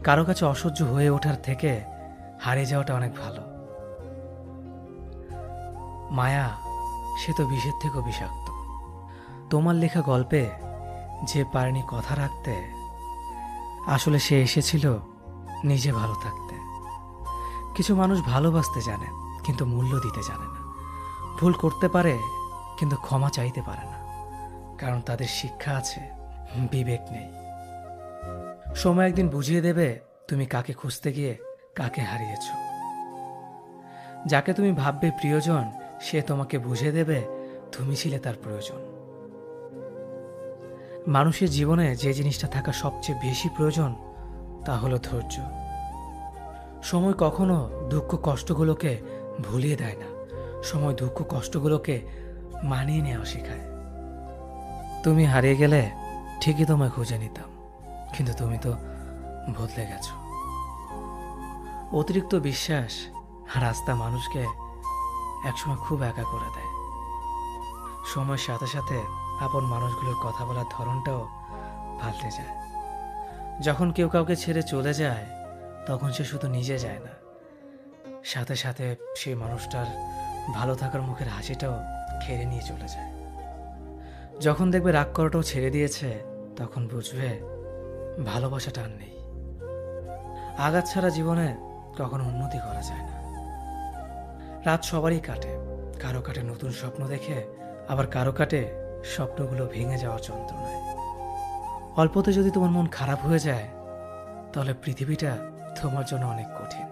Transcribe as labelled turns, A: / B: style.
A: কারো কাছে অসহ্য হয়ে ওঠার থেকে হারিয়ে যাওয়াটা অনেক ভালো। মায়া সে তো বিষের থেকেও বিষাক্ত। তোমার লেখা গল্পে যে পারেনি কথা রাখতে, আসলে সে এসেছিল নিজে ভালো থাকতে। কিছু মানুষ ভালোবাসতে জানে কিন্তু মূল্য দিতে জানে না। ভুল করতে পারে কিন্তু ক্ষমা চাইতে পারে না, কারণ তাদের শিক্ষা আছে, বিবেক নেই। সময় একদিন বুঝিয়ে দেবে তুমি কাকে খুঁজতে গিয়ে কাকে হারিয়েছ। যাকে তুমি ভাববে প্রিয়জন, সে তোমাকে বুঝিয়ে দেবে তুমি ছিলে তার প্রয়োজন। মানুষের জীবনে যে জিনিসটা থাকা সবচেয়ে বেশি প্রয়োজন তা হলো ধৈর্য। সময় কখনো দুঃখ কষ্টগুলোকে ভুলিয়ে দেয় না, সময় দুঃখ কষ্টগুলোকে মানিয়ে নেওয়া শেখায়। তুমি হারিয়ে গেলে ঠিকই তোমায় খুঁজে নিতাম, কিন্তু তুমি তো বদলে গেছো। অতিরিক্ত বিশ্বাস আর আস্থা মানুষকে একসময় খুব একা করে দেয়। সময়ের সাথে সাথে আপন মানুষগুলোর কথা বলার ধরনটাও পাল্টে যায়। যখন কেউ কাউকে ছেড়ে চলে যায়, তখন সে শুধু নিজে যায় না, সাথে সাথে সেই মানুষটার ভালো থাকার মুখের হাসিটাও কেড়ে নিয়ে চলে যায়। যখন দেখবে রাগ করাটাও ছেড়ে দিয়েছে, তখন বুঝবে ভালোবাসাটা আর নেই। আঘাত ছাড়া জীবনে কখনো উন্নতি করা যায় না। রাত সবারই কাটে, কারো কাটে নতুন স্বপ্ন দেখে, আবার কারো কাটে স্বপ্নগুলো ভেঙে যাওয়ার যন্ত্রণায়। অল্পতে যদি তোমার মন খারাপ হয়ে যায়, তাহলে পৃথিবীটা তোমার জন্য অনেক কঠিন।